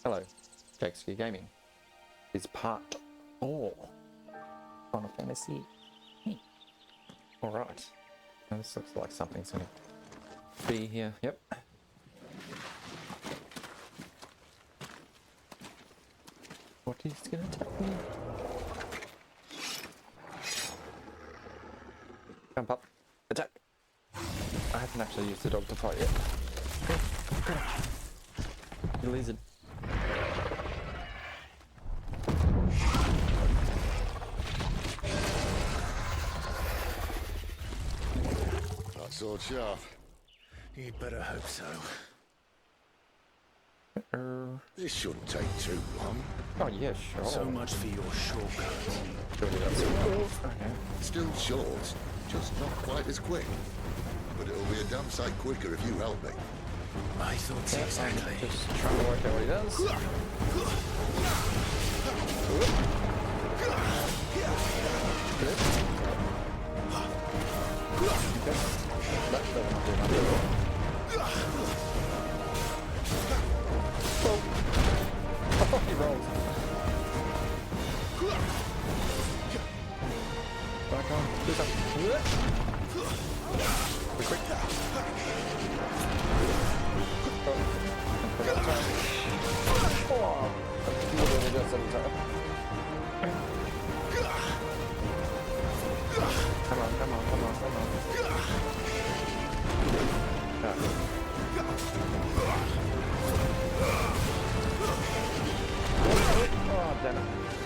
Hello, XVI Gaming. It's part 4. Final Fantasy. Alright. This looks like something's gonna be here. Yep. What is gonna attack me? Jump up. Attack! I haven't actually used the dog to fight yet. You lizard. That sword sharp. You'd better hope so. This shouldn't take too long. Oh yeah, sure. So much for your shortcut. Surely that's okay. Still short, just not quite as quick. But it'll be a damn sight quicker if you help me. I thought so exactly. Just trying to work out what he does. Good. That doesn't do much at all. Oh, he rolls. Back on. Do something. Quick. Oh, literally just in time. Come on. Oh, damn it.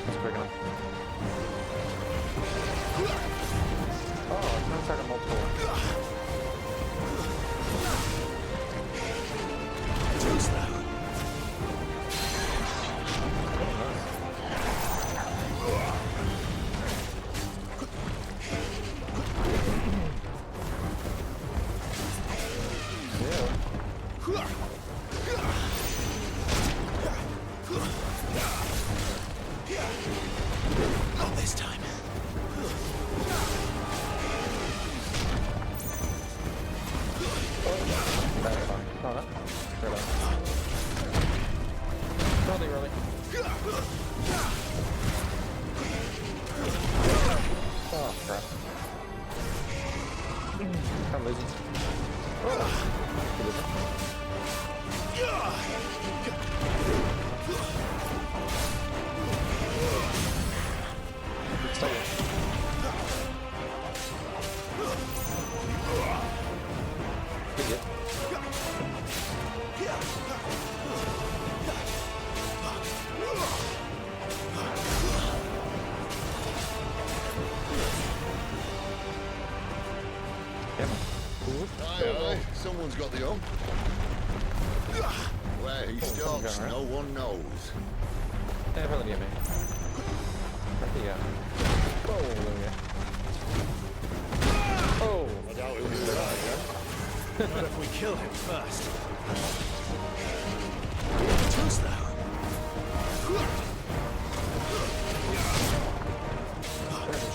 That's quick enough. Oh, it's not starting multiple. Too slow. Not this time. Really. Oh, crap. I'm losing. Aye, someone's got the hump. Where he stops, no one knows. Yeah, probably get me. Where'd he go? Oh, yeah. Oh! I doubt he'll be right, yeah? Not if we kill him first. Too slow.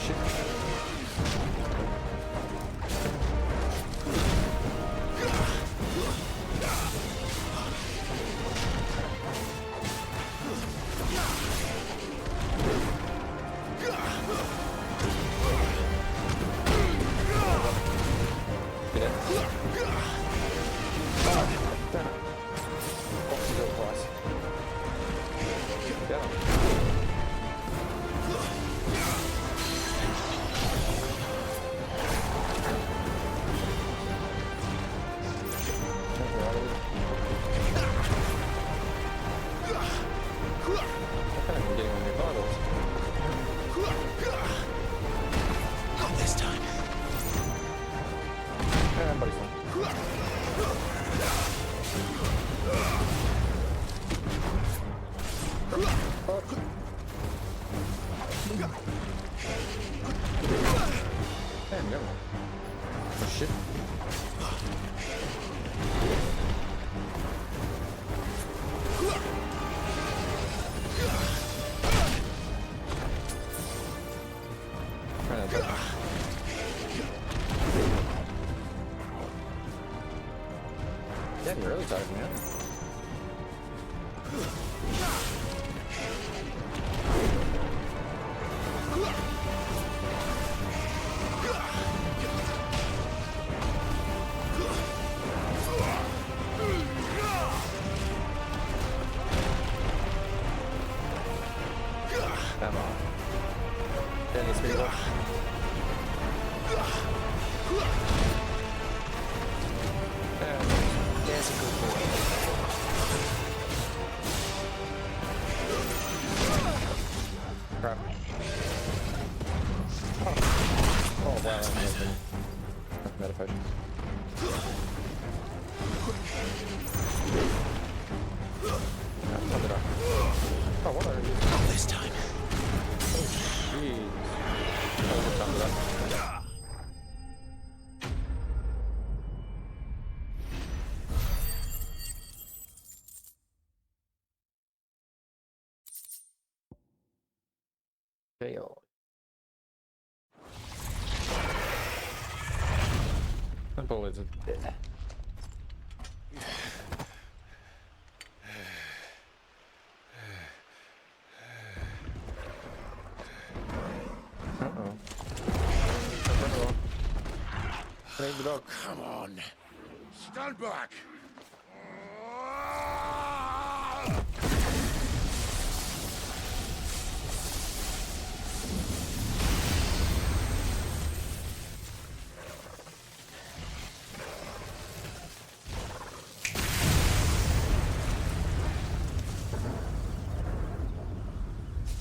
Shit. go. There's a good boy. Crap. Oh wow, that's amazing. Meta potions. Oh, what are you? Not this time. Jeez. Oh, we're done with that. Fail. Simple is it? The dog. Come on. Stand back!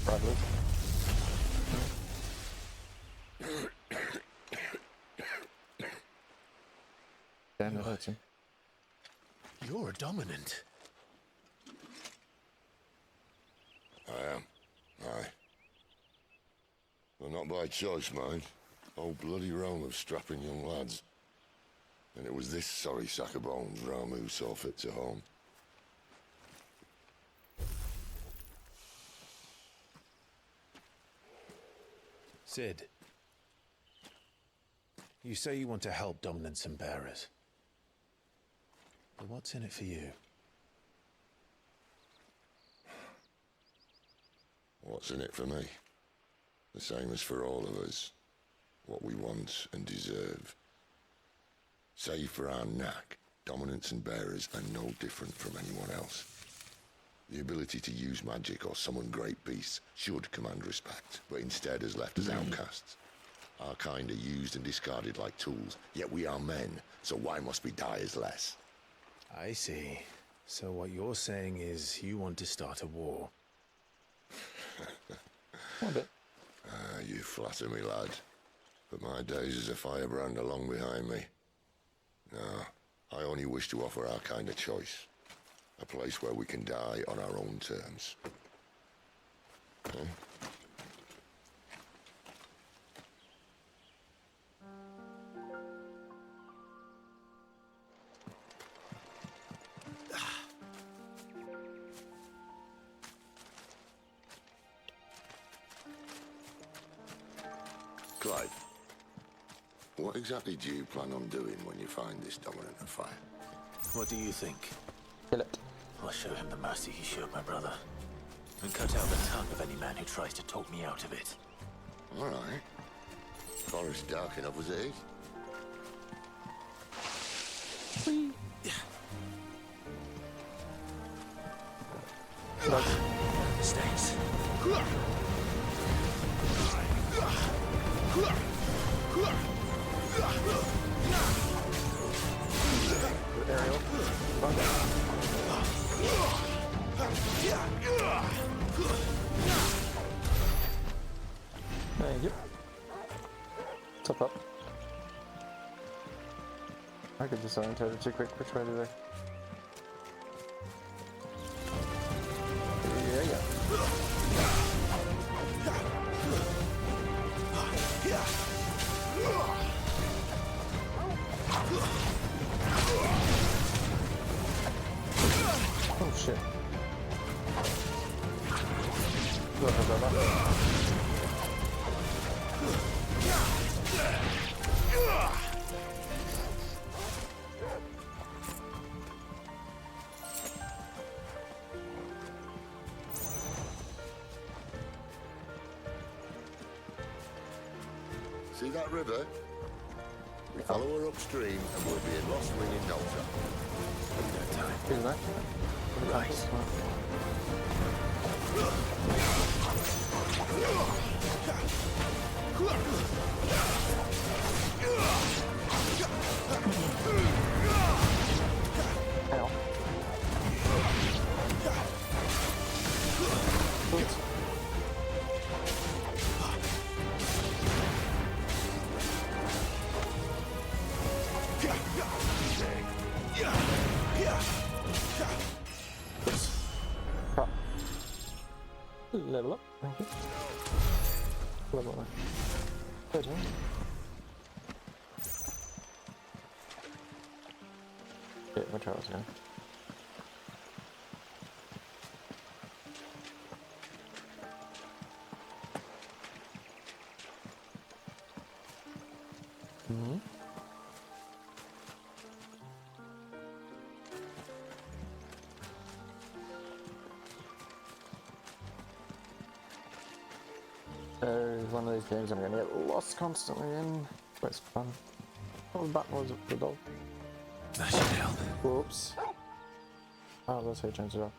Probably. Damn, that hurts him. You're a dominant. I am. Aye. Well, not by choice, mind. Whole bloody realm of strapping young lads. And it was this sorry sack of bones Ramu saw fit to home. Sid. You say you want to help dominants and bearers. But what's in it for you? What's in it for me? The same as for all of us. What we want and deserve. Save for our knack, dominants and bearers are no different from anyone else. The ability to use magic or summon great beasts should command respect, but instead is left as outcasts. Our kind are used and discarded like tools, yet we are men, so why must we die as less? I see. So what you're saying is you want to start a war. A bit. You flatter me, lad. But my days as a firebrand are long behind me. No, I only wish to offer our kind a choice. A place where we can die on our own terms. Huh? Clyde, what exactly do you plan on doing when you find this dominant of fire? What do you think? Kill it. I'll show him the mercy he showed my brother. And cut out the tongue of any man who tries to talk me out of it. All right. Forest dark enough as it is. Stays. Aerial. Thank you. Top up. I could disorientate it too quick. Which way do they? Yeah, yeah. Oh shit. See that river? We follow her upstream and we'll be in Lost Ring in no time. Isn't that? Right. Ow. Oops. Crap. Level up, thank you. Level up. 13. Yeah, my trial's going. Mm-hmm. One of these games I'm gonna get lost constantly in, but it's fun. Oh, that was the dog. That should help. Whoops. Oh, that's how you change it up.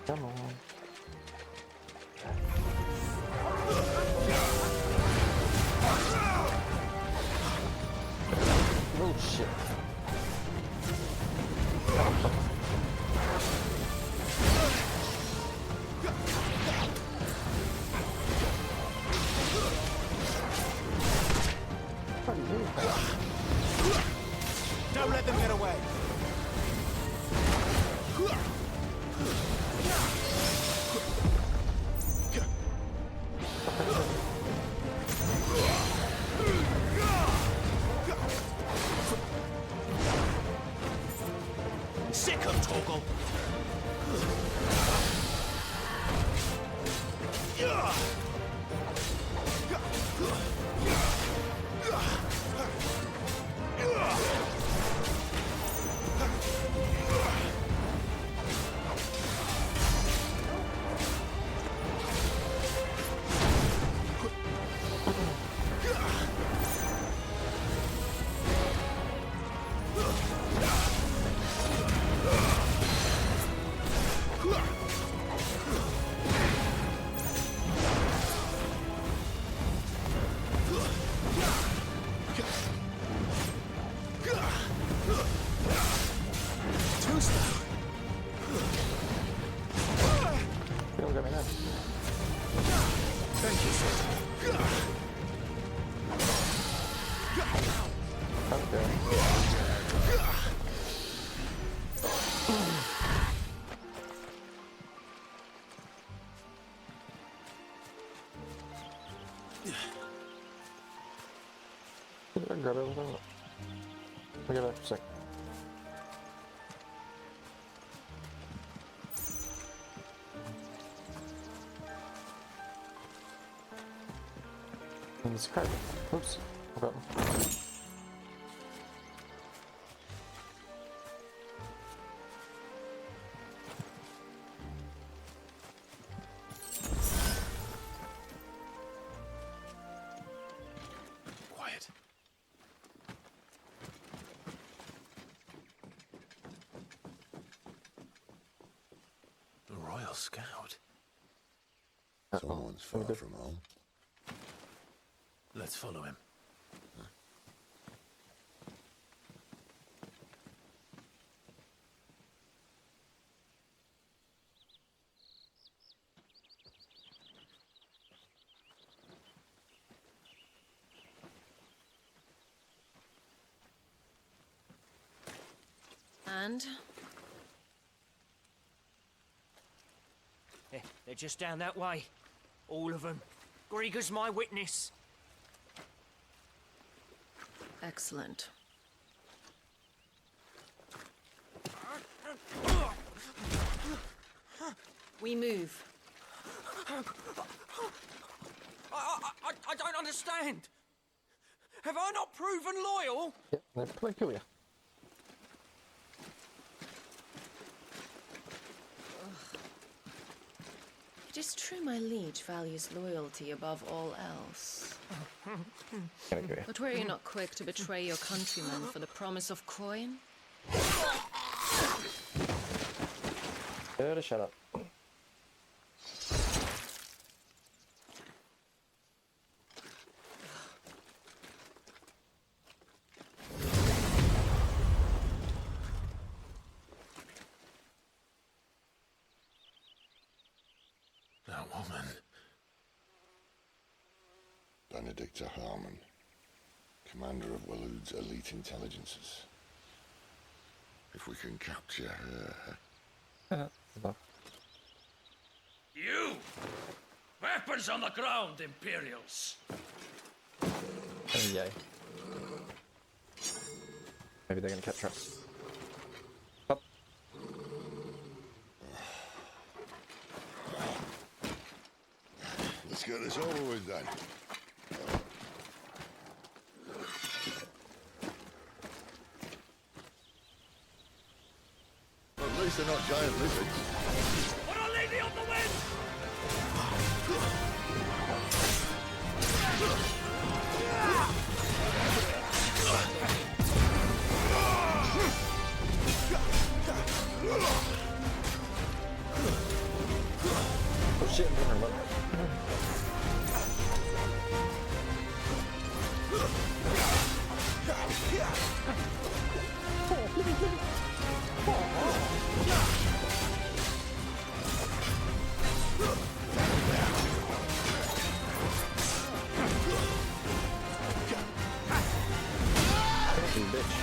Come on. Oh shit. What are you doing? Don't let them get away. Sick of Toggle. Don't get me now. Thank you, sir. Okay. I got everything. I'll get back for a sec. And it's crazy. Oops. Forgotten. Quiet. A Royal Scout. Someone's far from home. Let's follow him. And? They're just down that way. All of them. Grieger's my witness. Excellent. We move. I don't understand. Have I not proven loyal? Yep, they're peculiar. It is true my liege values loyalty above all else. Peculiar. But were you not quick to betray your countrymen for the promise of coin? Better shut up. That woman. Benedicta Harmon, commander of Walood's elite intelligences. If we can capture her... You! Weapons on the ground, Imperials! Oh yay. Maybe they're gonna capture us. Up. Let's get this over with then. At least they're not giant lizards. Put our lady on the wind! Oh shit, I'm gonna run. You bitch.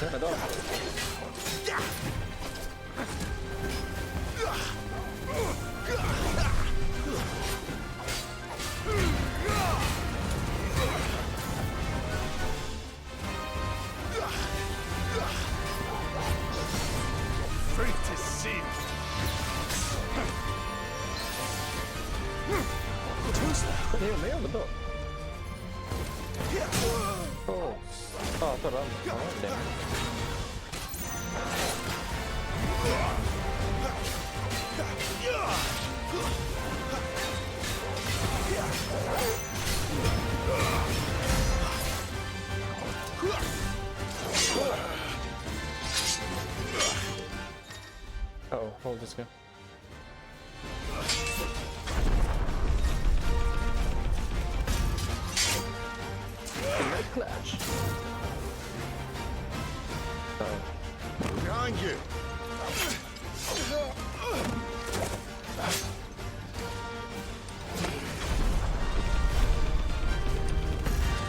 Turn it off. Fate is sealed! Who's that? They were on the boat. Oh, I thought I was. Oh, damn. Oh, hold this guy. Clash. Behind you!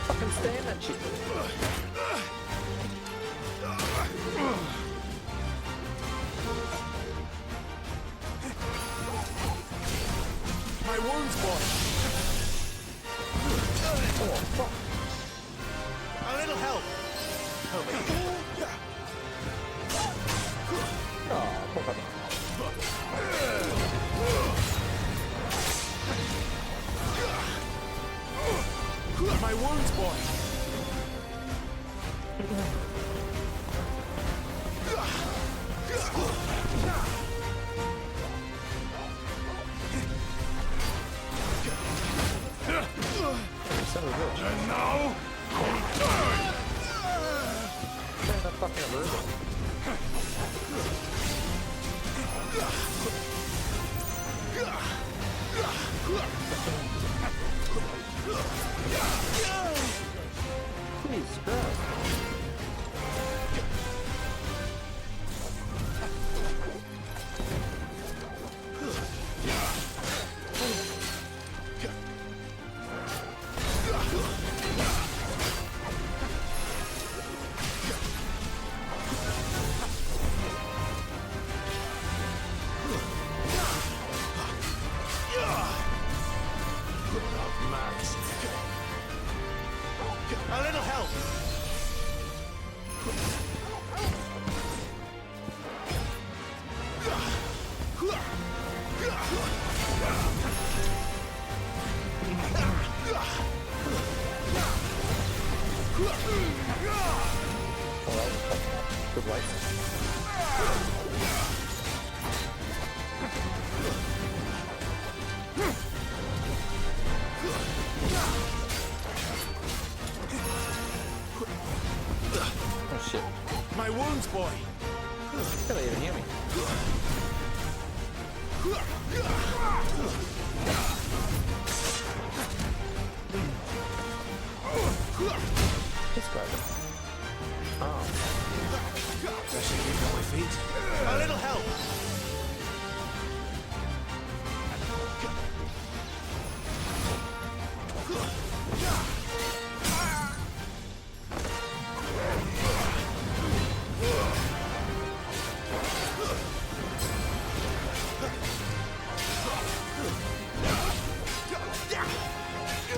Fucking stand that shit. My wounds, boy! Oh, fuck. A little help! Oh, fuck. My wounds, boy! Son of a bitch. And now, Man, that fucking ruined Jesus Christ. a little help! Alright, good right. Oh shit. My wounds, boy! Did they even hear me? This guy. Oh. I should keep on my feet. A little help!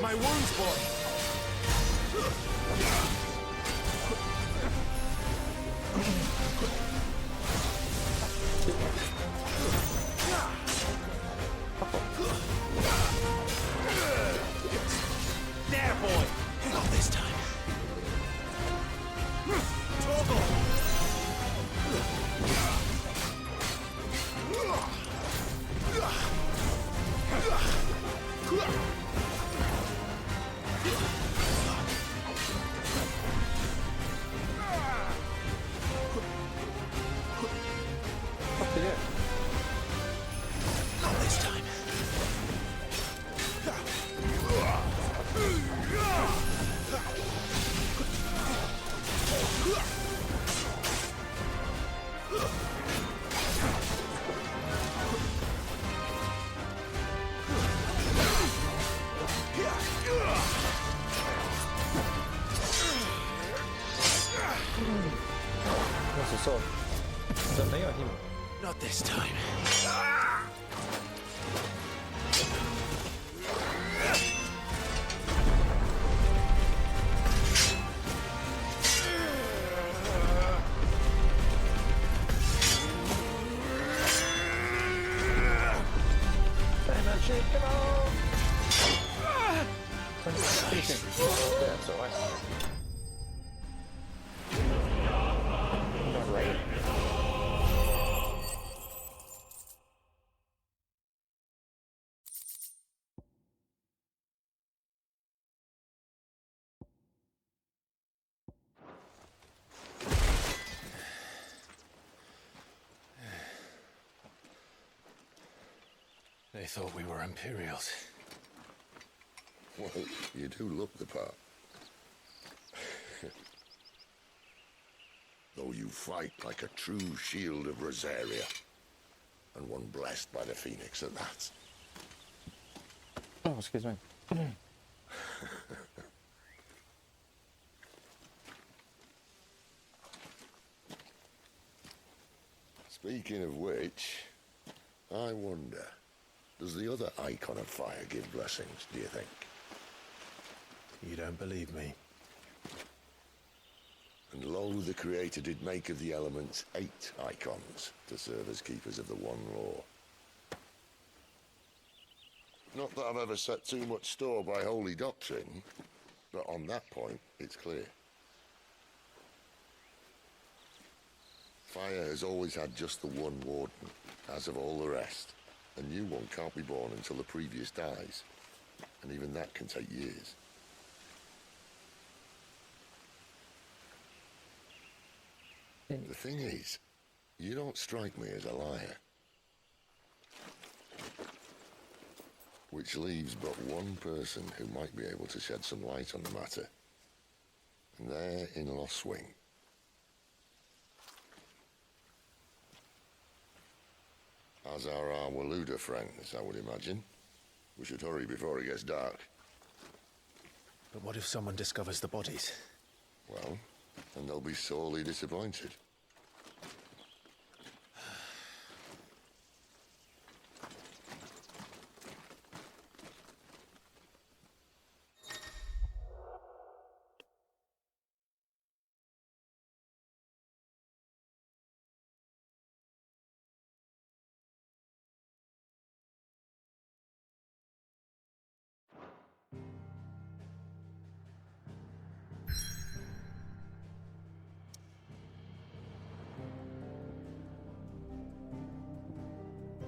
My wounds, boy! There, boy! Not this time. Toggle! What did it? Not this time. What's the sword? Is that me or him? Not this time. Damn that shit, come on! Yeah, that's alright. Not right. They thought we were Imperials. Well, you do look the part. Though you fight like a true shield of Rosaria. And one blessed by the Phoenix at that. Oh, excuse me. Speaking of which, I wonder, does the other icon of fire give blessings, do you think? You don't believe me? And lo, the Creator did make of the elements 8 icons to serve as keepers of the one law. Not that I've ever set too much store by holy doctrine, but on that point, it's clear. Fire has always had just the one warden, as of all the rest. A new one can't be born until the previous dies, and even that can take years. The thing is, you don't strike me as a liar. Which leaves but one person who might be able to shed some light on the matter. And they're in Lost Wing. As are our Waluda friends, I would imagine. We should hurry before it gets dark. But what if someone discovers the bodies? Well, then they'll be sorely disappointed.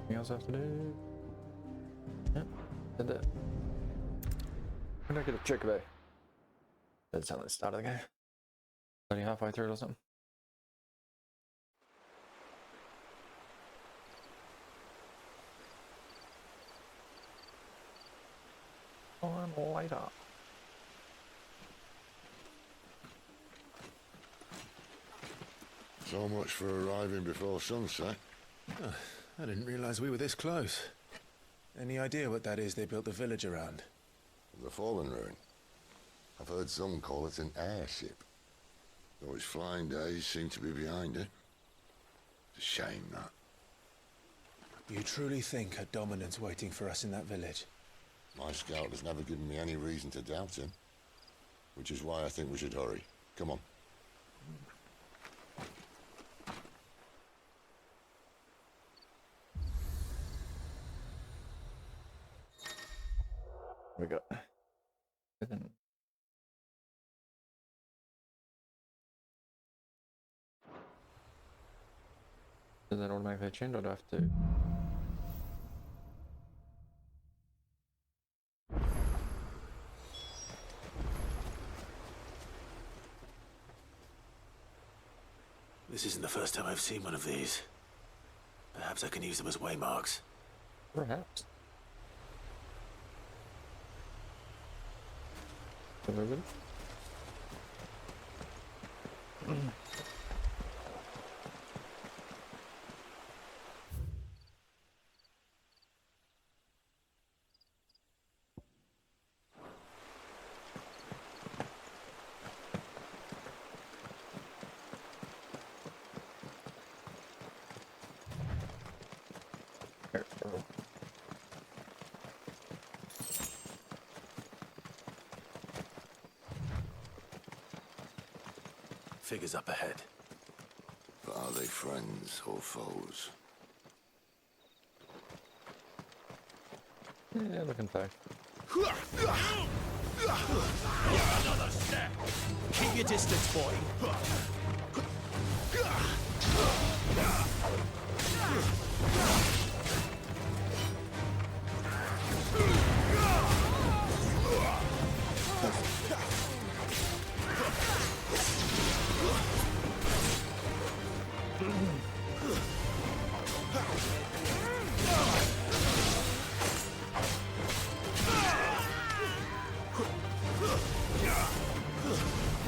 Anything else I have to do? Yep, did that. When did I get a trick away? That sounded like the start of the game. Only halfway through it or something. On later. So much for arriving before sunset. Oh, I didn't realize we were this close. Any idea what that is they built the village around? The Fallen Ruin. I've heard some call it an airship. Though his flying days seem to be behind it. It's a shame, that. You truly think a dominant's waiting for us in that village? My scout has never given me any reason to doubt him. Which is why I think we should hurry. Come on. We got. Does that automatically change, or do I have to? This isn't the first time I've seen one of these. Perhaps I can use them as waymarks. Perhaps. Moving. Figures up ahead. But are they friends or foes? Yeah, looking fine. Another step! Keep your distance, boy.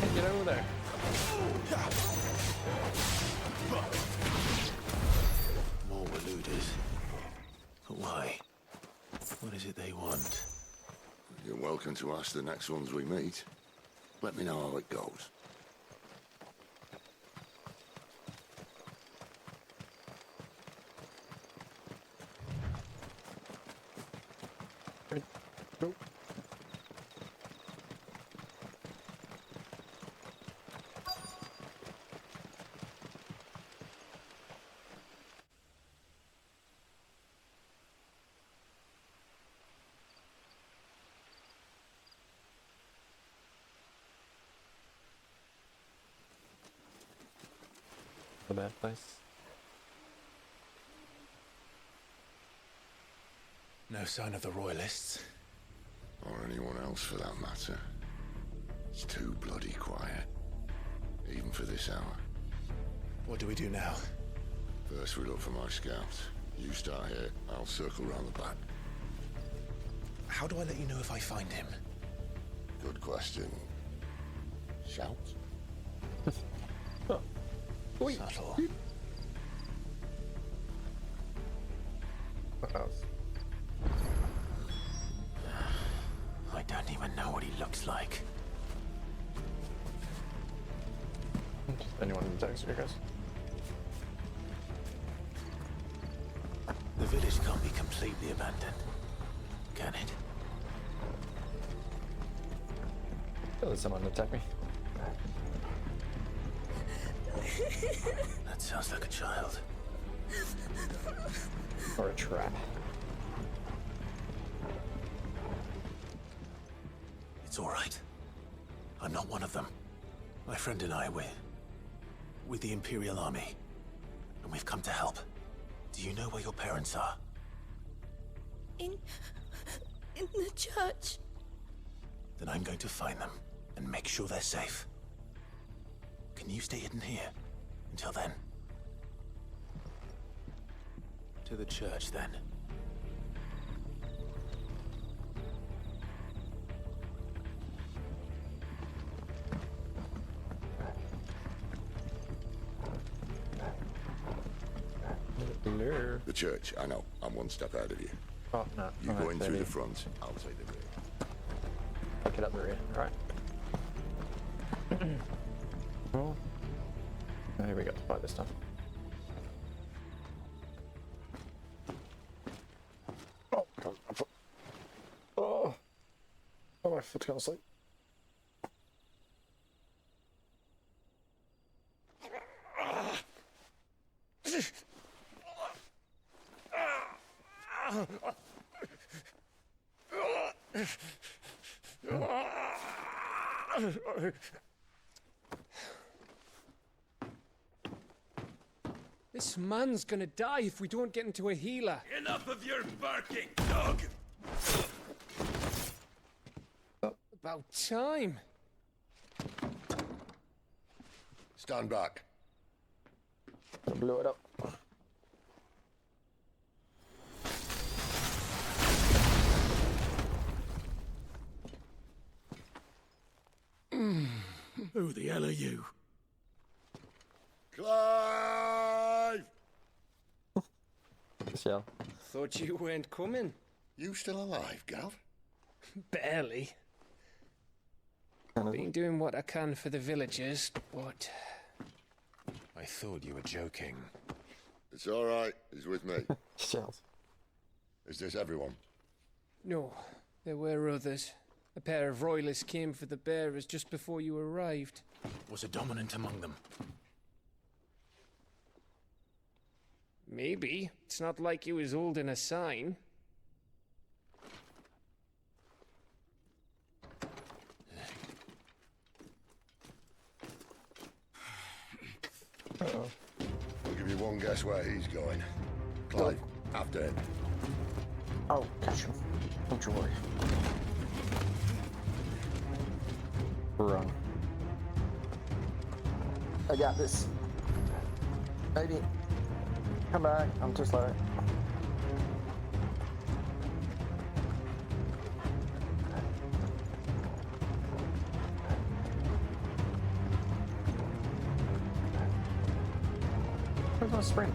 Hey, get over there. More Waluders. But why? What is it they want? You're welcome to ask the next ones we meet. Let me know how it goes. Go. A bad place. No sign of the royalists. Or anyone else for that matter. It's too bloody quiet. Even for this hour. What do we do now? First we look for my scouts. You start here, I'll circle round the back. How do I let you know if I find him? Good question. Shout? Subtle. What else? I don't even know what he looks like. Just anyone in the text, I guess. The village can't be completely abandoned, can it? Oh, there's someone to attack me. That sounds like a child. Or a trap. It's all right. I'm not one of them. My friend and I, we're with the Imperial Army. And we've come to help. Do you know where your parents are? In the church. Then I'm going to find them and make sure they're safe. Can you stay hidden here until then? To the church, then. Blur. The church, I know. I'm one step ahead of you. Oh, no. You Alright, go in through baby. the front, I'll take the rear. I'll get up the rear. Alright. Oh. Oh, here we go to fight this time. Oh, God, my foot. Oh, my foot's gonna sleep. This man's gonna die if we don't get into a healer. Enough of your barking, dog! About time. Stand back. Blew it up. Who the hell are you? Clive! Yeah. Thought you weren't coming. You still alive, Gav? Barely. Been doing what I can for the villagers, but I thought you were joking. It's all right. He's with me. Shells. Is this everyone? no, there were others. A pair of royalists came for the bearers just before you arrived. Was a dominant among them? Maybe. It's not like he was holding a sign. I'll give you one guess where he's going. Clive, after him. Oh, catch him. Don't you worry. Run. I got this. Maybe. Come back. I'm too slow. Where's my sprint?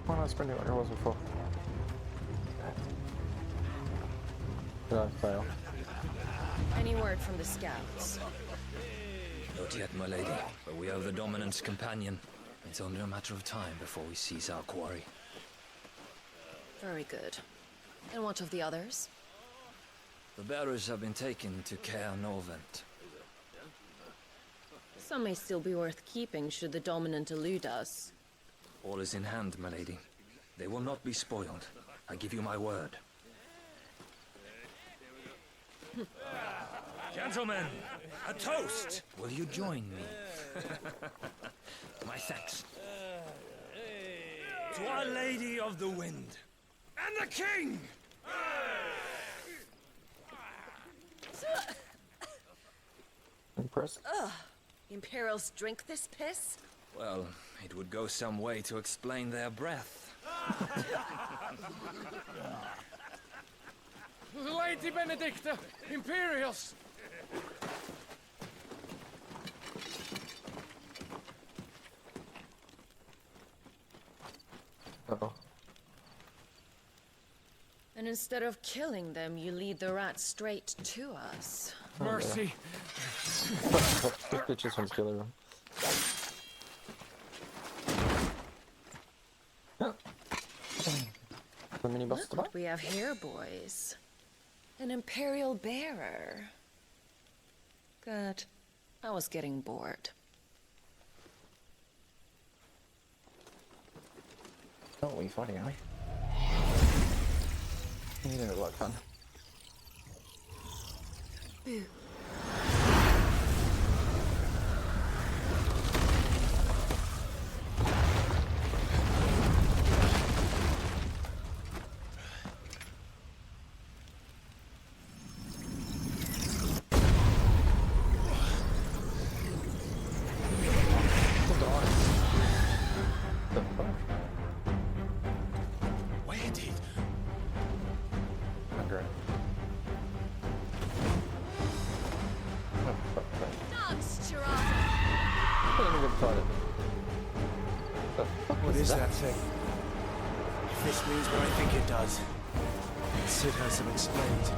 Why not sprinting like I was before? Did I fail? Any word from the scouts? Not yet, my lady, but we have the Dominant's companion. It's only a matter of time before we seize our quarry. Very good. And what of the others? The bearers have been taken to Caer Novent. Some may still be worth keeping should the dominant elude us. All is in hand, my lady. They will not be spoiled. I give you my word. Gentlemen, a toast! Will you join me? My thanks. To Our Lady of the Wind. And the King! Impressed? Imperials drink this piss? Well, it would go some way to explain their breath. Lady Benedicta! Imperials! Uh-oh. And instead of killing them, you lead the rats straight to us. Mercy! This bitch just wants to kill everyone. The mini boss Look what we have here, boys. An Imperial bearer. Good. I was getting bored. Oh, we fighting, are we? You know, like fun. Boo. it. What is that thing? If this means what I think it does, Sid has some explaining to do.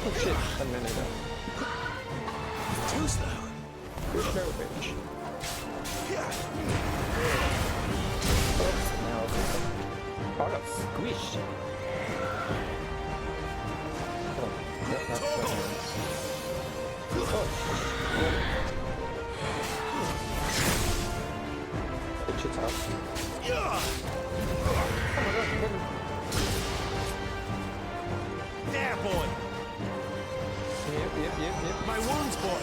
Oh shit, 10 minutes ago. Too slow. Good go, bitch. Oh, I got squished. Oh, yep, that's bitch, it's up. Oh my god, There, boy! Yep. My wounds, boy!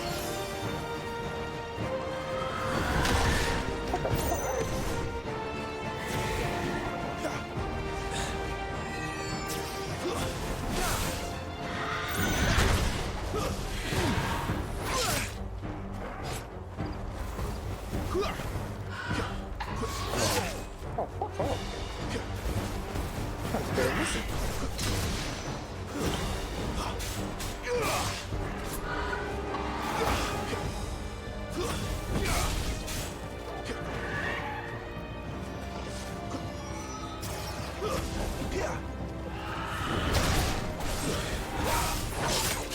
Oh, fuck off. That's very easy.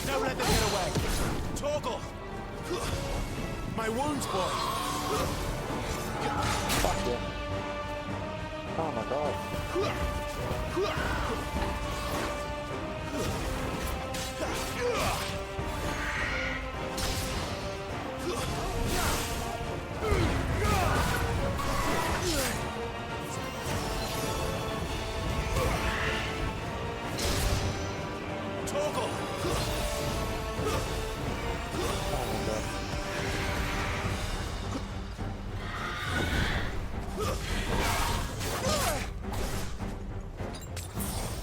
Don't let them get away! Toggle! My wounds, boy! Fuck yeah. Oh my god. Toggle! Oh my god.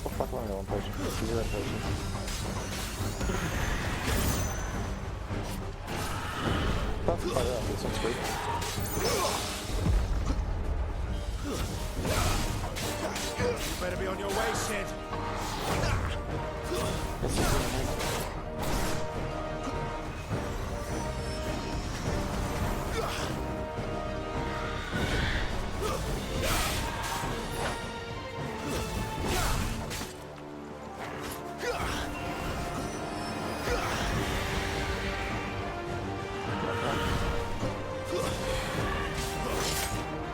Oh fuck, I'm on potion. Zero potion. That's quite it. This one's sweet. You better be on your way, Sid! This is really nice.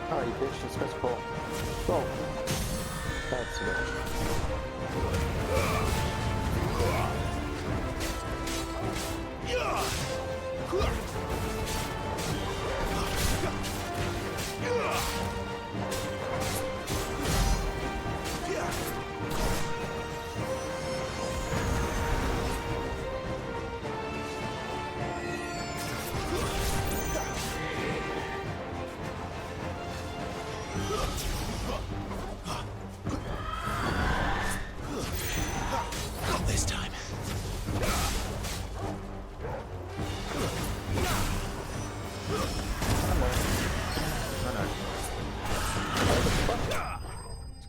Oh, you bitch, let's go pull. Go. That's it. Not this time.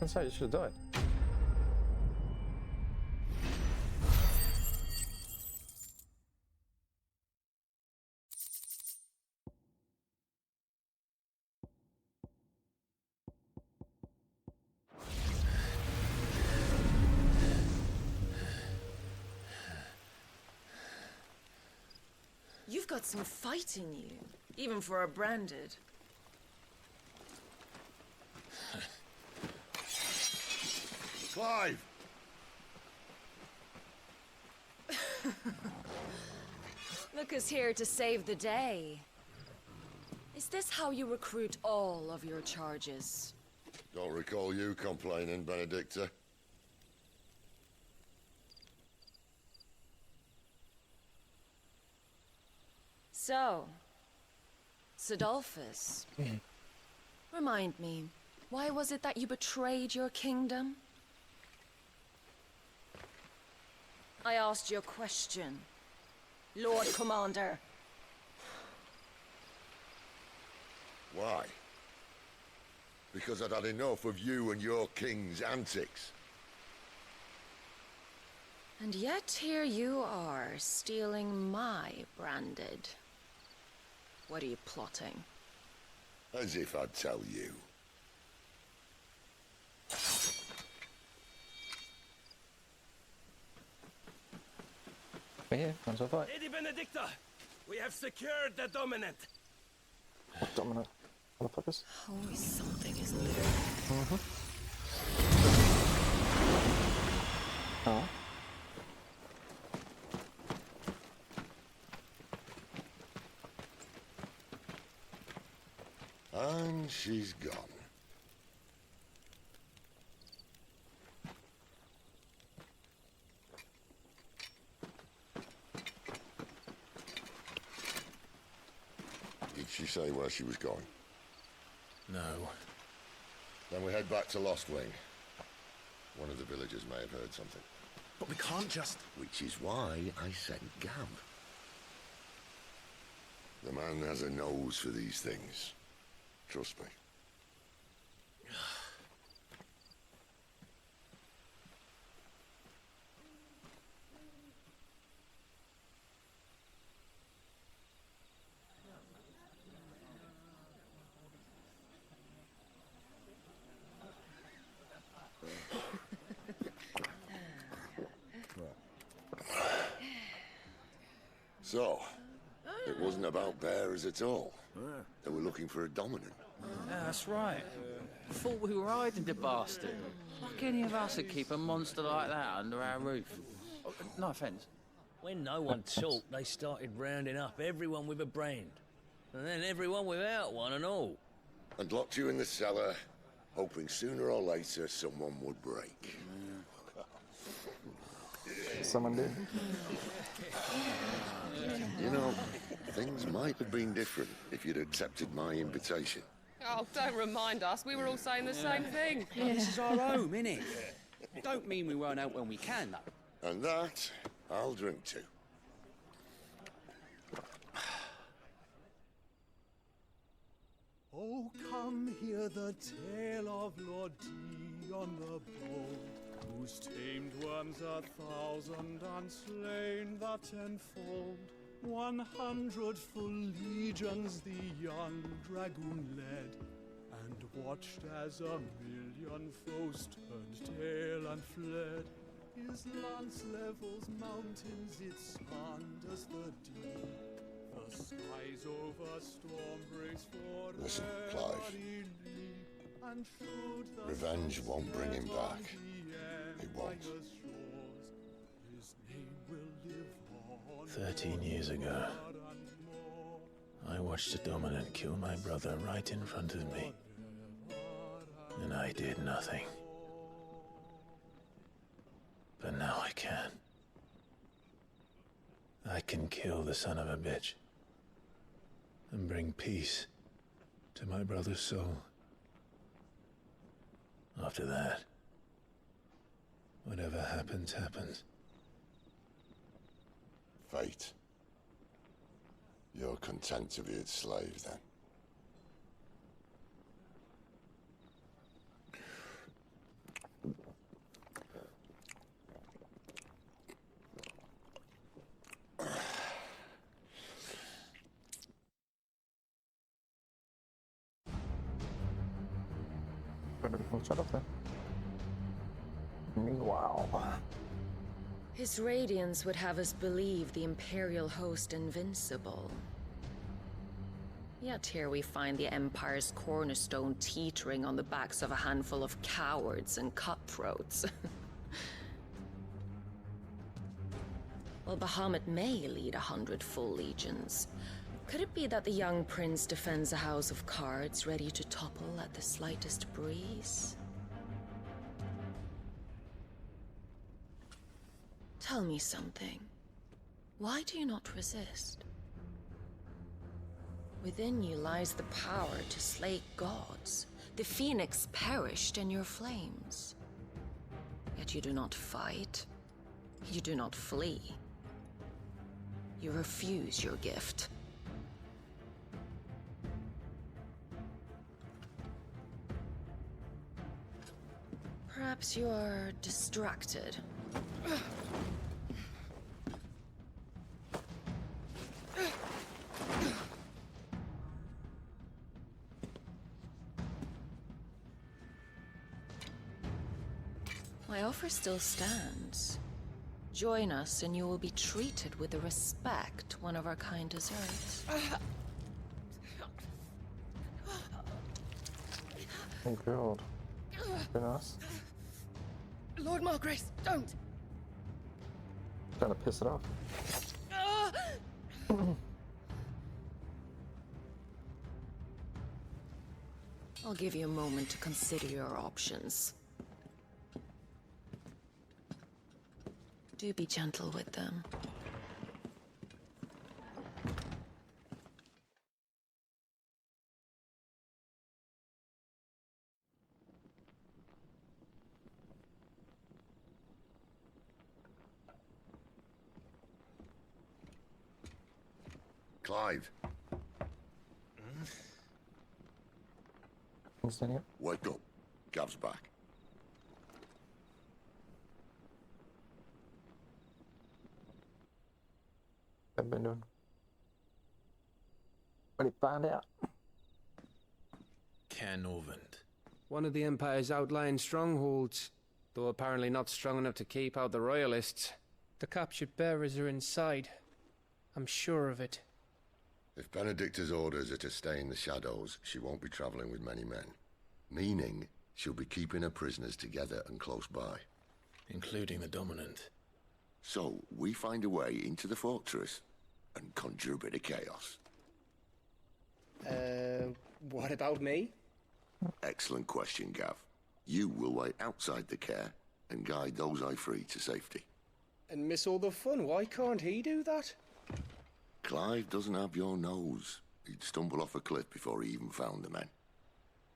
I was gonna say, you should have died. You've got some fight in you, even for a branded. Clive! Look who's here to save the day. Is this how you recruit all of your charges? Don't recall you complaining, Benedicta. So, Sidolphus, remind me, why was it that you betrayed your kingdom? I asked you a question, Lord Commander. Why? Because I'd had enough of you and your king's antics. And yet here you are, stealing my branded. What are you plotting? As if I'd tell you. We're here, might as well fight. Lady Benedicta, we have secured the dominant. Dominant motherfuckers. Always something, isn't there? Mm-hmm. Oh. And she's gone. Did she say where she was going? No. Then we head back to Lost Wing. One of the villagers may have heard something. But we can't just... Which is why I sent Gav. The man has a nose for these things. Trust me. So, it wasn't about bearers at all. They were looking for a dominant. Yeah, that's right. Thought we were hiding the bastard. Like any of us would keep a monster like that under our roof. Oh, no offence. When no one talked, they started rounding up everyone with a brand. And then everyone without one and all. And locked you in the cellar, hoping sooner or later someone would break. Someone did. You know, things might have been different if you'd accepted my invitation. Oh, don't remind us. We were all saying the same thing. This is our home, innit? Don't mean we won't out when we can, though. And that, I'll drink to. Oh, come hear the tale of Lord Dion the Bold, who's tamed worms 1,000 and slain the tenfold. 100 full legions the young dragoon led, and watched as 1,000,000 foes turned tail and fled. His lance levels mountains, it sanders the deep. The skies over storm breaks for Listen, Clive. Revenge won't bring him back. It won't. 13 years ago, I watched a dominant kill my brother right in front of me. And I did nothing. But now I can. I can kill the son of a bitch. And bring peace to my brother's soul. After that, whatever happens, happens. Fate. You're content to be its slave, then? Shut up then. Meanwhile. His radiance would have us believe the Imperial host invincible. Yet here we find the Empire's cornerstone teetering on the backs of a handful of cowards and cutthroats. Well, Bahamut may lead 100 full legions. Could it be that the young prince defends a house of cards ready to topple at the slightest breeze? Tell me something. Why do you not resist? Within you lies the power to slay gods. The phoenix perished in your flames. Yet you do not fight. You do not flee. You refuse your gift. Perhaps you're distracted. My offer still stands. Join us and you will be treated with the respect one of our kind deserves. Oh god. Been us. Lord Margrace, don't! Trying to piss it off. I'll give you a moment to consider your options. Do be gentle with them. Clive, Understand it? wake up. Gav's back. I've been doing. What did he find out? Cairnorvand. One of the Empire's outlying strongholds, though apparently not strong enough to keep out the Royalists. The captured bearers are inside. I'm sure of it. If Benedicta's orders are to stay in the shadows, she won't be traveling with many men. Meaning, she'll be keeping her prisoners together and close by. Including the Dominant. So, we find a way into the fortress and conjure a bit of chaos. What about me? Excellent question, Gav. You will wait outside the care and guide those I free to safety. And miss all the fun. Why can't he do that? Clive doesn't have your nose. He'd stumble off a cliff before he even found the men.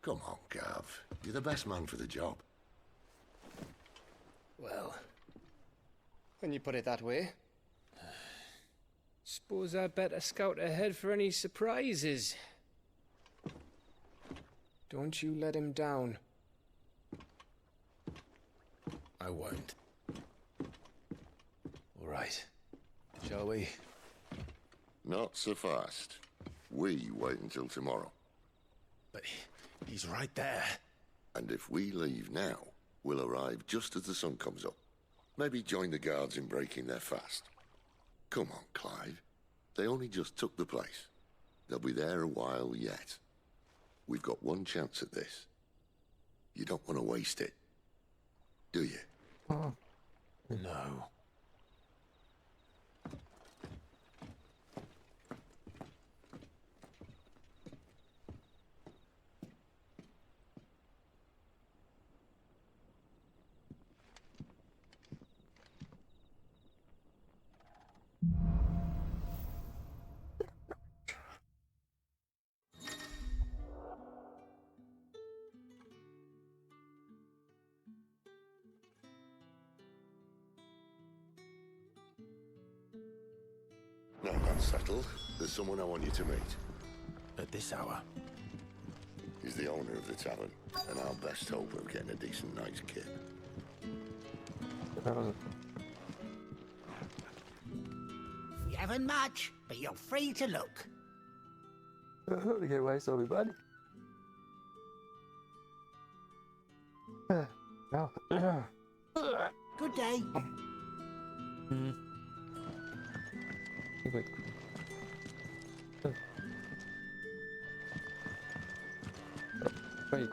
Come on, Gav. You're the best man for the job. Well, when you put it that way. Suppose I'd better scout ahead for any surprises. Don't you let him down. I won't. All right. Shall we? Not so fast. We wait until tomorrow. But he's right there. And if we leave now, we'll arrive just as the sun comes up. Maybe join the guards in breaking their fast. Come on, Clive. They only just took the place. They'll be there a while yet. We've got one chance at this. You don't want to waste it, do you? Oh. No. Now that's settled. There's someone I want you to meet. At this hour? He's the owner of the tavern, and our best hope of getting a decent night's kip. We haven't much, but you're free to look. To get away, so everybody. Good day. Wait. Wait.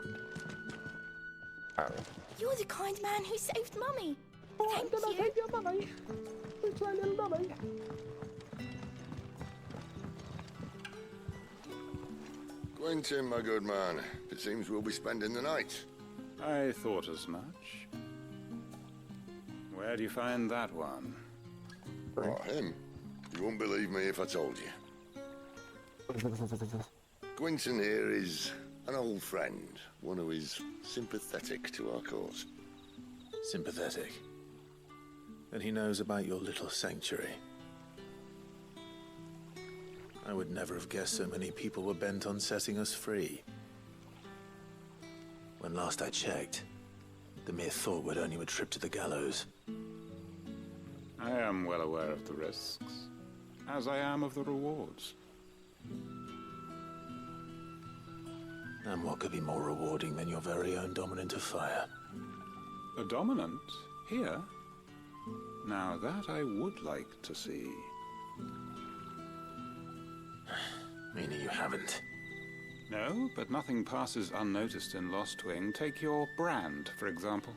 You're the kind man who saved Mummy. Thank you. Take your money. It's my little mummy. Quentin, my good man. It seems we'll be spending the night. I thought as much. Where do you find that one? Oh, him? You wouldn't believe me if I told you. Quentin here is an old friend, one who is sympathetic to our cause. Sympathetic. Then he knows about your little sanctuary. I would never have guessed so many people were bent on setting us free. When last I checked, The mere thought would earn you a trip to the gallows. I am well aware of the risks, as I am of the rewards. And what could be more rewarding than your very own dominant of fire? A dominant? Here? Now that I would like to see. Meaning you haven't? No, but nothing passes unnoticed in Lost Wing. Take your brand, for example.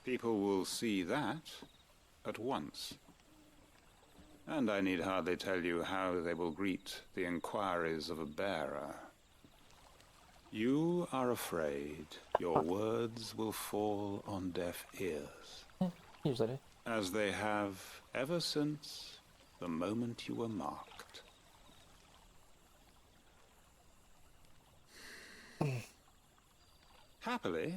People will see that at once. And I need hardly tell you how they will greet the inquiries of a bearer. You are afraid your words will fall on deaf ears. Usually. As they have ever since the moment you were marked. Happily,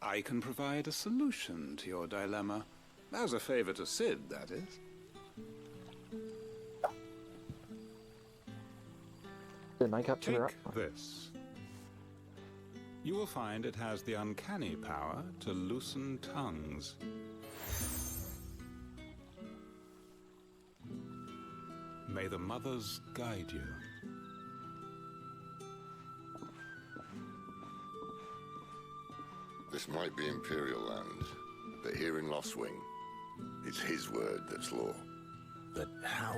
I can provide a solution to your dilemma. As a favor to Sid, that is. Didn't I capture her up? Take this. You will find it has the uncanny power to loosen tongues. May the mothers guide you. This might be Imperial land, but here in Lost Wing, it's his word that's law. But how?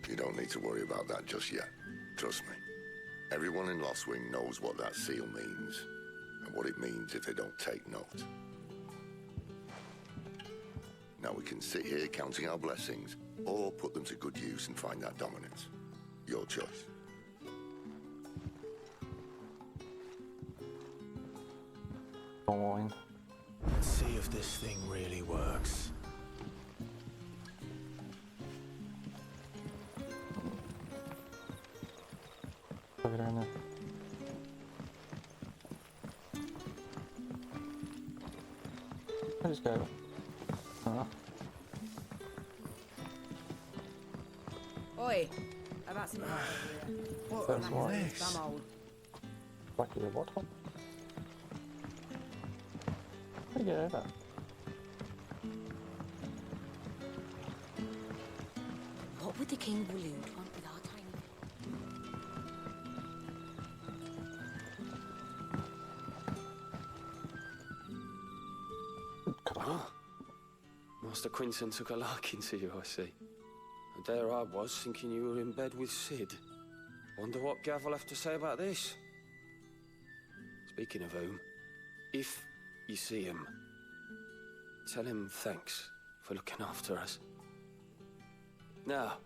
You don't need to worry about that just yet. Trust me. Everyone in Lost Wing knows what that seal means, and what it means if they don't take note. Now we can sit here counting our blessings, or put them to good use and find that dominance. Your choice. Fine. Let's see if this thing really works. Plug it in there. I just go. Oi, I've had some help over here. That's why. I'm old. Back to the bottom. How do you get over? What would the King Waloed want with our tiny... Master Quinton took a liking to you, I see. And there I was, thinking you were in bed with Sid. Wonder what Gav will have to say about this. Speaking of whom, if you see him, tell him thanks for looking after us. Now,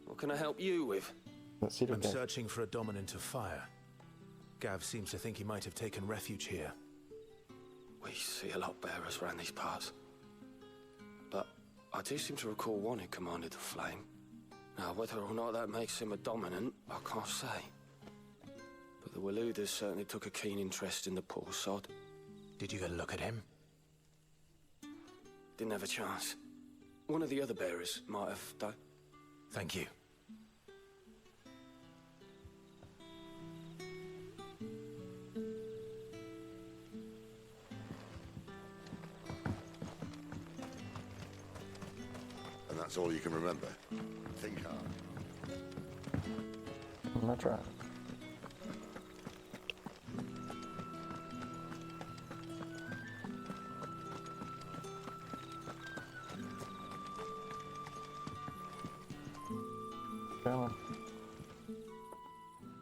what can I help you with? I'm searching for a dominant of fire. Gav seems to think he might have taken refuge here. We see a lot bearers around these parts. But I do seem to recall one who commanded the flame. Now, whether or not that makes him a dominant, I can't say. But the Walooders certainly took a keen interest in the poor sod. Did you get a look at him? Didn't have a chance. One of the other bearers might have done. Thank you. And that's all you can remember. Think hard. I'm gonna try.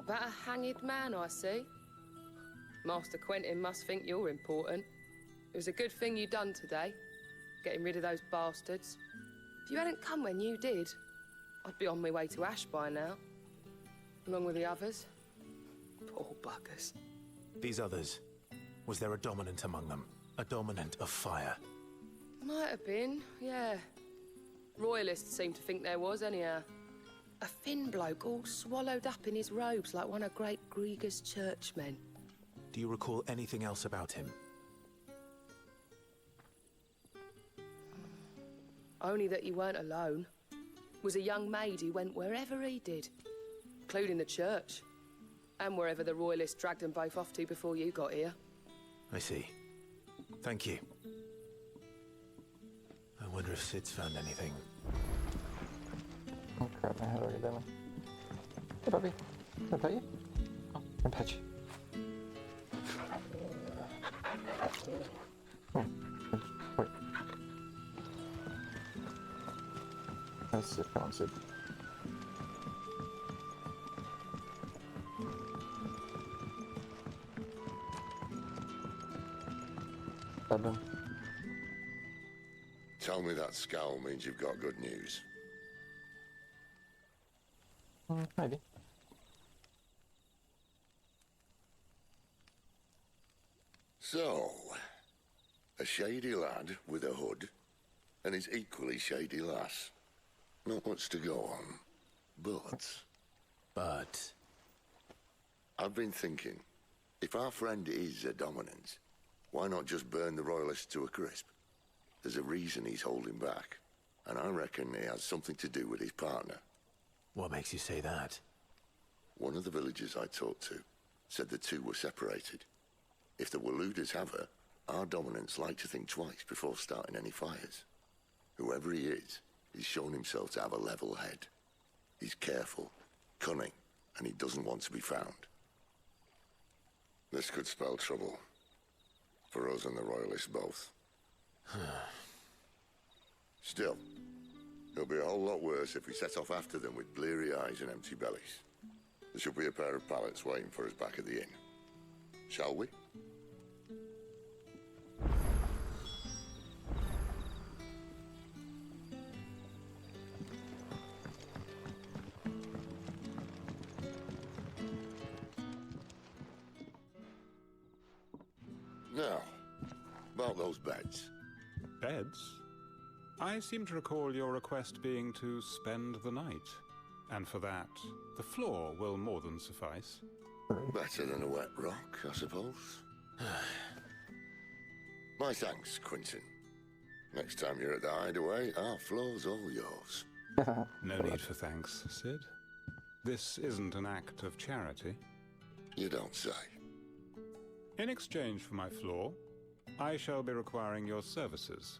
That a hanged man, I see. Master Quentin must think you're important. It was a good thing you done today, getting rid of those bastards. If you hadn't come when you did, I'd be on my way to Ash by now, along with the others. Poor buggers. These others, was there a dominant among them? A dominant of fire? Might have been, yeah. Royalists seem to think there was, anyhow. A thin bloke all swallowed up in his robes like one of Great Grieger's churchmen. Do you recall anything else about him? Only that he weren't alone. was a young maid who went wherever he did, including the church, and wherever the royalists dragged them both off to before you got here. I see. Thank you. I wonder if Sid's found anything. Oh crap, how do I get that one? Hey puppy, can I pet you? Oh, can I pet you? Oh, wait. That's Sid, come on Sid. Done. Tell me that scowl means you've got good news. Maybe. So, a shady lad with a hood, and his equally shady lass. Not much to go on, but... I've been thinking, if our friend is a dominant, why not just burn the royalists to a crisp? There's a reason he's holding back, and I reckon he has something to do with his partner. What makes you say that? One of the villagers I talked to said the two were separated. If the Waluders have her, our dominants like to think twice before starting any fires. Whoever he is, he's shown himself to have a level head. He's careful, cunning, and he doesn't want to be found. This could spell trouble. For us and the royalists both. Still, it'll be a whole lot worse if we set off after them with bleary eyes and empty bellies. There should be a pair of pallets waiting for us back at the inn. Shall we? Now, about those beds. Beds? I seem to recall your request being to spend the night. And for that, the floor will more than suffice. Better than a wet rock, I suppose. My thanks, Quentin. Next time you're at the hideaway, our floor's all yours. No need for thanks, Sid. This isn't an act of charity. You don't say. In exchange for my floor, I shall be requiring your services.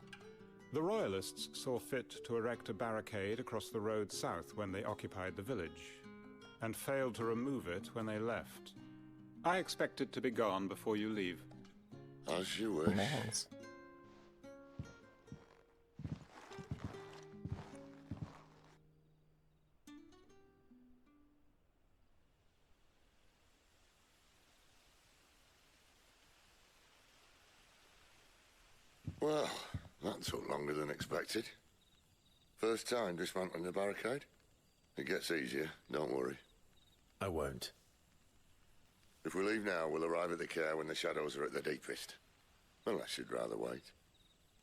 The Royalists saw fit to erect a barricade across the road south when they occupied the village, and failed to remove it when they left. I expect it to be gone before you leave. As you wish. Nice. Well, that took longer than expected. First time dismantling the barricade? It gets easier, don't worry. I won't. If we leave now, we'll arrive at the care when the shadows are at the deepest. Unless you'd rather wait.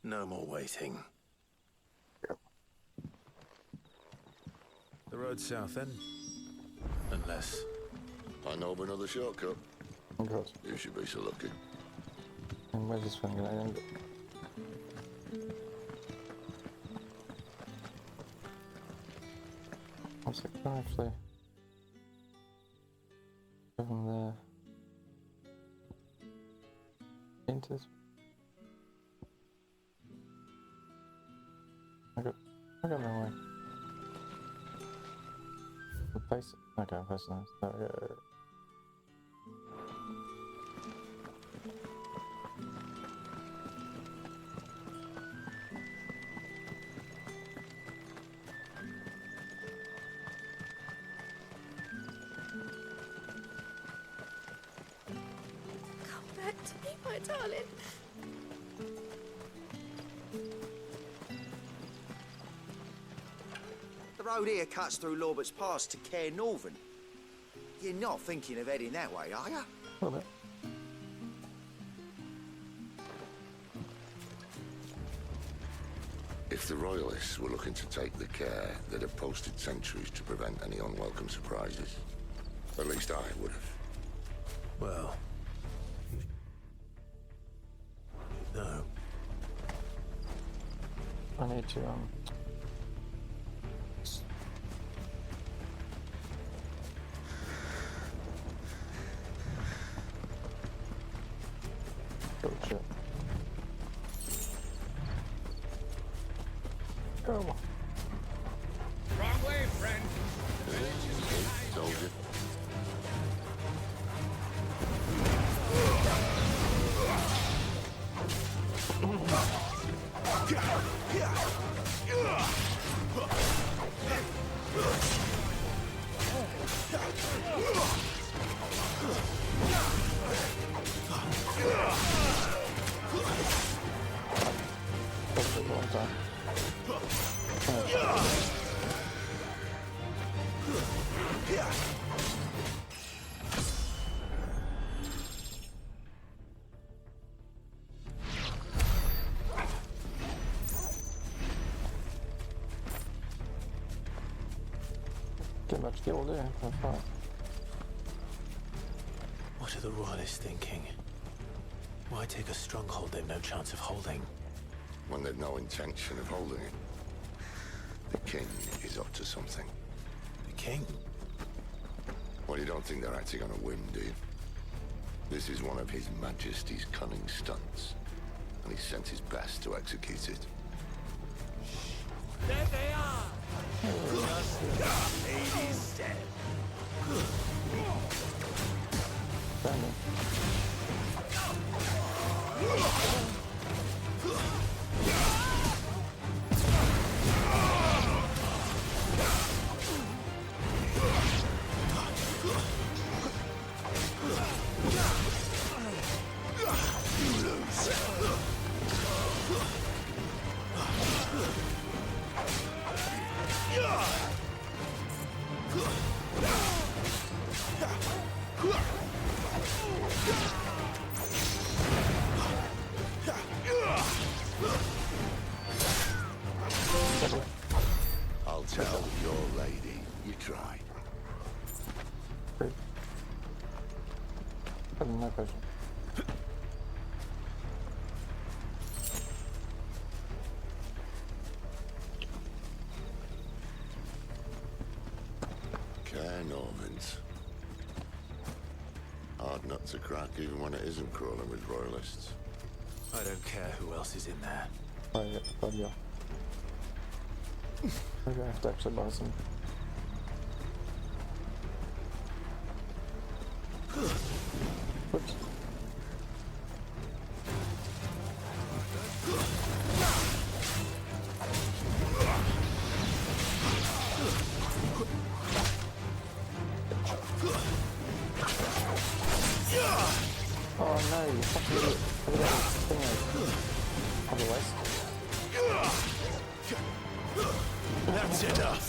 No more waiting. The road south then? Unless... I know of another shortcut. Oh god. You should be so lucky. And where's this one gonna end? What's it going actually? From there. Into this. I got my way. The place. Okay, that's nice. Okay. Back to me, my darling. The road here cuts through Lorbert's Pass to Care Northern. You're not thinking of heading that way, are you? A little bit. If the Royalists were looking to take the care, they'd have posted sentries to prevent any unwelcome surprises. At least I would have. Well... no. I need to Oh shit. Oh. Wrong way, friend. Told you. Get much killed there. That's fine. What are the royalists thinking? Why take a stronghold they've no chance of holding? When they've no intention of holding it. The king is up to something. The king? Well, you don't think they're acting on a whim, do you? This is one of His Majesty's cunning stunts, and he sent his best to execute it. There they are! Just as the lady said. I'll tell your lady you tried. No question. Cairnorvins. Hard nut to crack even when it isn't crawling with royalists. I don't care who else is in there. But yeah. Maybe I have to actually buy some. Oops. Oh no, you fucking idiot. Look at that thing on the west. That's enough.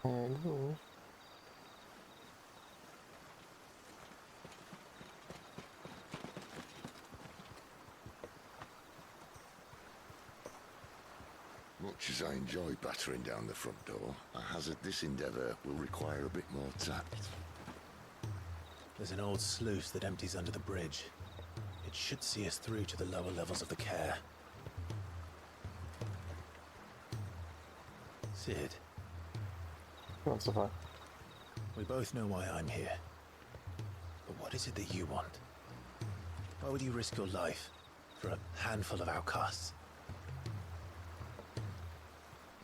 Hello. Much as I enjoy battering down the front door, I hazard this endeavour will require a bit more tact. There's an old sluice that empties under the bridge. It should see us through to the lower levels of the care. Sid. What's the fuck? We both know why I'm here. But what is it that you want? Why would you risk your life for a handful of outcasts?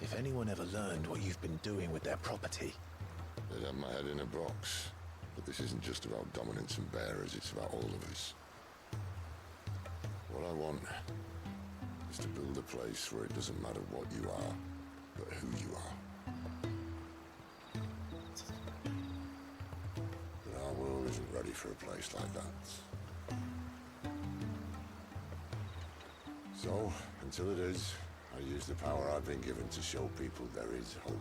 If anyone ever learned what you've been doing with their property... They'd have my head in a box. But this isn't just about dominance and bearers, it's about all of us. What I want is to build a place where it doesn't matter what you are, but who you are. But our world isn't ready for a place like that. So, until it is, I use the power I've been given to show people there is hope.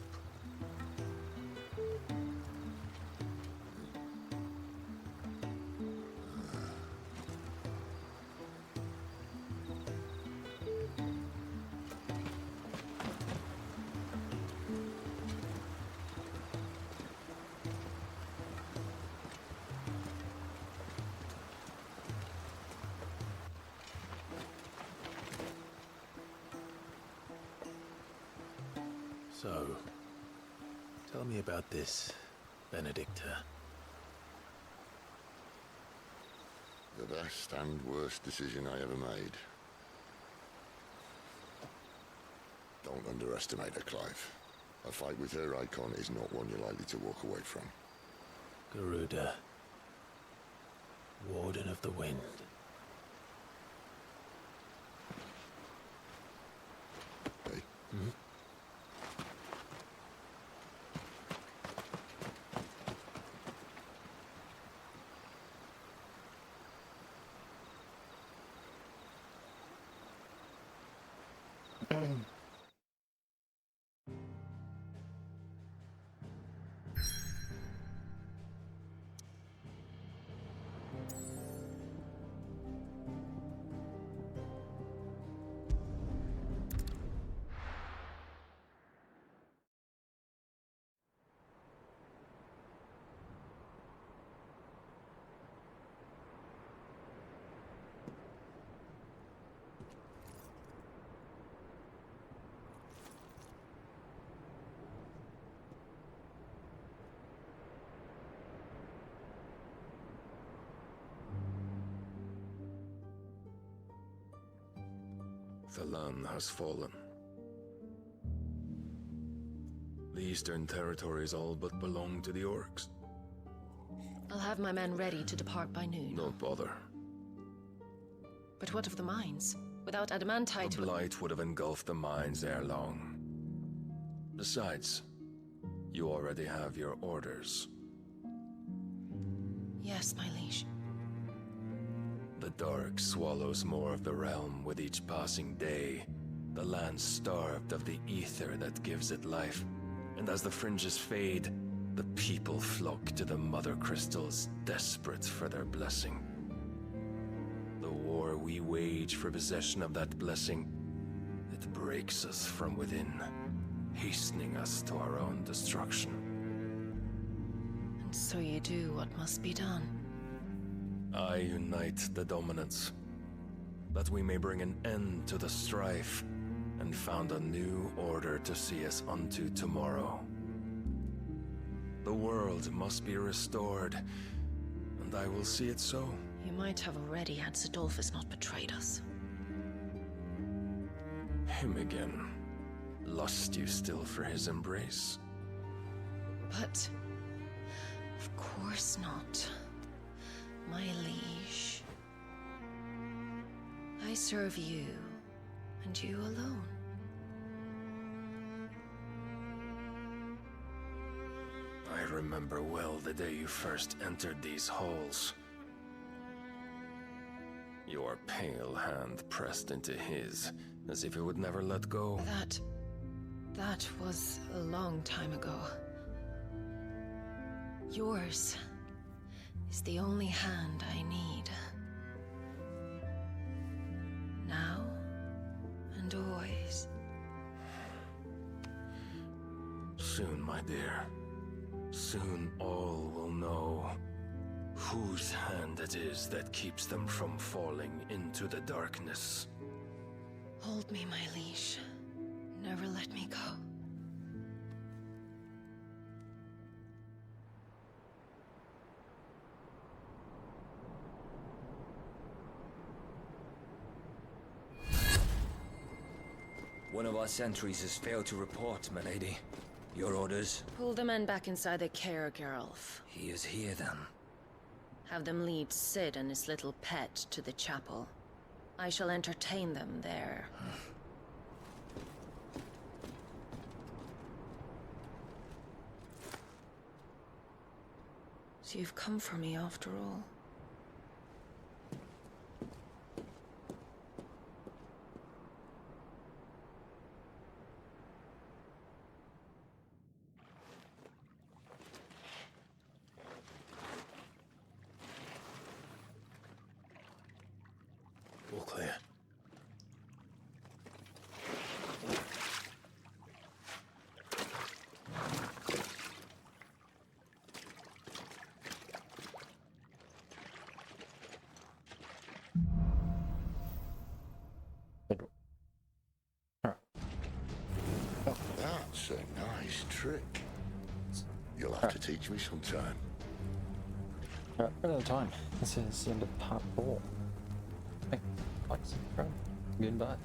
So, tell me about this, Benedicta. The best and worst decision I ever made. Don't underestimate her, Clive. A fight with her icon is not one you're likely to walk away from. Garuda, Warden of the Wind. Hey? The land has fallen. The Eastern Territories all but belong to the Orcs. I'll have my men ready to depart by noon. Don't bother. But what of the mines? Without adamantite... The blight would have engulfed the mines ere long. Besides, you already have your orders. Yes, my liege. The dark swallows more of the realm with each passing day. The land starved of the ether that gives it life. And as the fringes fade, the people flock to the mother crystals, desperate for their blessing. The war we wage for possession of that blessing, it breaks us from within, hastening us to our own destruction. And so you do what must be done. I unite the dominants, that we may bring an end to the strife, and found a new order to see us unto tomorrow. The world must be restored, and I will see it so. You might have already had Zidolphus not betrayed us. Him again. Lust you still for his embrace? But... of course not. My liege. I serve you, and you alone. I remember well the day you first entered these halls. Your pale hand pressed into his, as if it would never let go. That was a long time ago. Yours is the only hand I need. Now and always. Soon, my dear. Soon all will know whose hand it is that keeps them from falling into the darkness. Hold me, my liege. Never let me go. One of our sentries has failed to report, milady. Your orders? Pull the men back inside the care, Geralf. He is here, then. Have them lead Sid and his little pet to the chapel. I shall entertain them there. So you've come for me after all. All clear. That's a nice trick. You'll have to teach me sometime. Alright, we're out of time. This is the end of part 4. Hey, like, subscribe. Goodbye.